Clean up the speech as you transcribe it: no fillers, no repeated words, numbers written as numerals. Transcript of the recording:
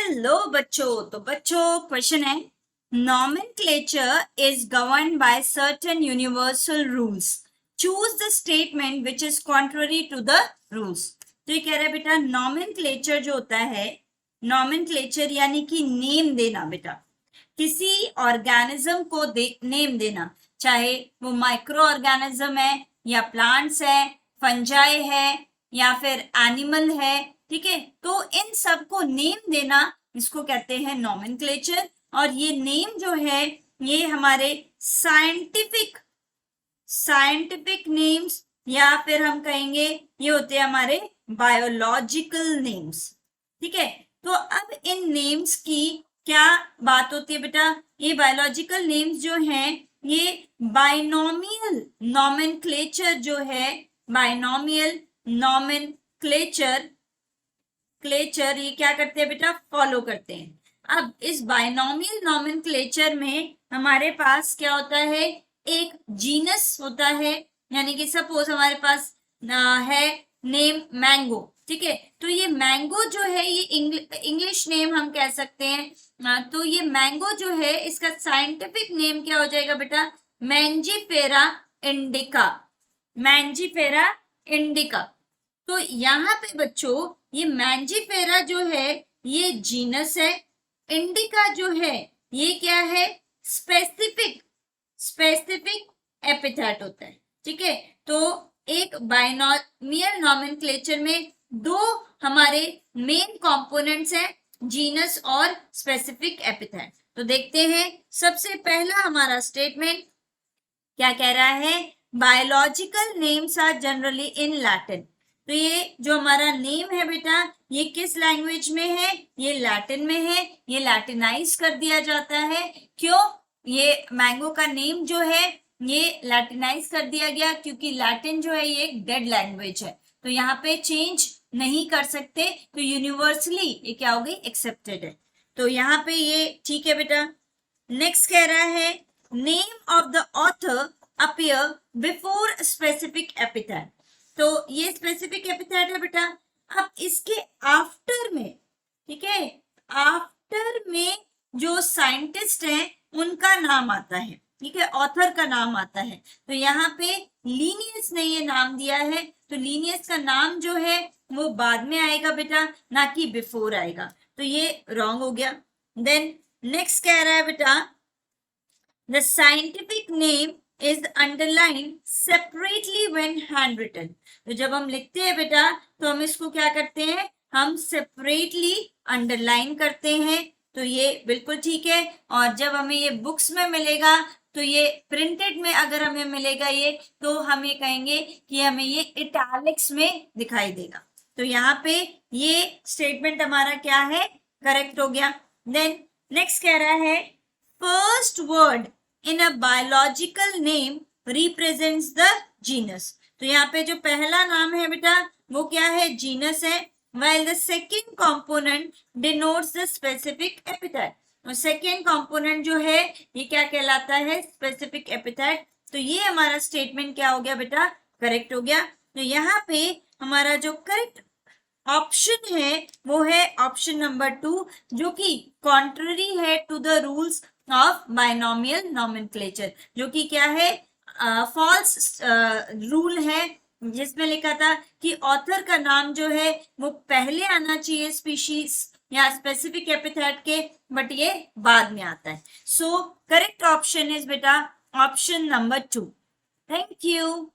Hello बच्चों। तो बच्चों क्वेश्चन है, nomenclature is governed by certain universal rules. Choose the statement which is contrary to the rules. तो ये कह रहा है बेटा nomenclature जो होता है, nomenclature यानी कि नेम देना बेटा, किसी ऑर्गेनिज्म को नेम देना, चाहे वो माइक्रो ऑर्गेनिज्म है या प्लांट्स है, फंजाई है या फिर एनिमल है, ठीक है। तो इन सबको नेम देना इसको कहते हैं नॉमेनक्लेचर। और ये नेम जो है ये हमारे साइंटिफिक नेम्स या फिर हम कहेंगे ये होते हैं हमारे बायोलॉजिकल नेम्स, ठीक है। तो अब इन नेम्स की क्या बात होती है बेटा, ये बायोलॉजिकल नेम्स जो हैं ये बाइनोमियल नॉमेनक्लेचर जो है, बाइनोमियल नॉमेनक्लेचर ये क्या करते हैं बेटा, फॉलो करते हैं। अब इस बाइनोमियल नॉमेनक्लेचर में हमारे पास क्या होता है, एक जीनस होता है, यानी कि सपोज हमारे पास है नेम मैंगो, ठीक है। तो ये मैंगो जो है ये इंग्लिश नेम हम कह सकते हैं। तो ये मैंगो जो है इसका साइंटिफिक नेम क्या हो जाएगा बेटा, मैंजीफेरा इंडिका। तो यहाँ पे बच्चों ये मैंजीफेरा जो है ये जीनस है, इंडिका जो है ये क्या है, स्पेसिफिक एपिथेट होता है, ठीक है। तो एक बाइनोमियल नॉमेनक्लेचर में दो हमारे मेन कंपोनेंट्स हैं, जीनस और स्पेसिफिक एपिथेट। तो देखते हैं सबसे पहला हमारा स्टेटमेंट क्या कह रहा है, biological names are generally in Latin. तो ये जो हमारा नेम है बेटा ये किस लैंग्वेज में है, ये लैटिन में है, ये लैटिनाइज कर दिया जाता है। क्यों, ये मैंगो का नेम जो है ये लैटिनाइज कर दिया गया क्योंकि लैटिन जो है ये एक डेड लैंग्वेज है, तो यहाँ पे चेंज नहीं कर सकते, तो यूनिवर्सली ये क्या हो गई, एक्सेप्टेड है। तो यहाँ पे ये ठीक है बेटा। नेक्स्ट कह रहा है, name of the author appear before specific epithet. तो ये स्पेसिफिक एपिथेट है बेटा। अब इसके आफ्टर में, ठीक है, आफ्टर में जो साइंटिस्ट हैं उनका नाम आता है, ठीक है, ऑथर का नाम आता है। तो यहाँ पे लीनियस ने ये नाम दिया है, तो लीनियस का नाम जो है वो बाद में आएगा बेटा, ना कि बिफोर आएगा, तो ये रॉन्ग हो गया। देन नेक्स्ट कह रहा है बेटा, the scientific name is underlined separately when handwritten। तो जब हम लिखते हैं बेटा तो हम इसको क्या करते हैं, हम सेपरेटली अंडरलाइन करते हैं, तो ये बिल्कुल ठीक है। और जब हमें ये बुक्स में मिलेगा तो ये प्रिंटेड में अगर हमें मिलेगा ये, तो हम ये कहेंगे कि हमें ये इटैलिक्स में दिखाई देगा। तो यहाँ पे ये स्टेटमेंट हमारा क्या है, करेक्ट हो गया। देन नेक्स्ट कह रहा है, first word in a biological name represents the genus। तो यहाँ पे जो पहला नाम है बेटा वो क्या है, जीनस है, while the second component denotes the specific epithet। और सेकेंड कंपोनेंट जो है ये क्या कहलाता है, स्पेसिफिक एपिथेट। तो ये हमारा स्टेटमेंट क्या हो गया बेटा, करेक्ट हो गया। तो यहाँ पे हमारा जो करेक्ट ऑप्शन है वो है ऑप्शन नंबर 2, जो कि कॉन्ट्ररी है to the rules of binomial nomenclature, जो कि क्या है, फॉल्स रूल है, जिसमें लिखा था कि ऑथर का नाम जो है वो पहले आना चाहिए स्पीशीज या स्पेसिफिक एपिथेट के, बट ये बाद में आता है। सो करेक्ट ऑप्शन इज बेटा ऑप्शन नंबर 2। Thank you.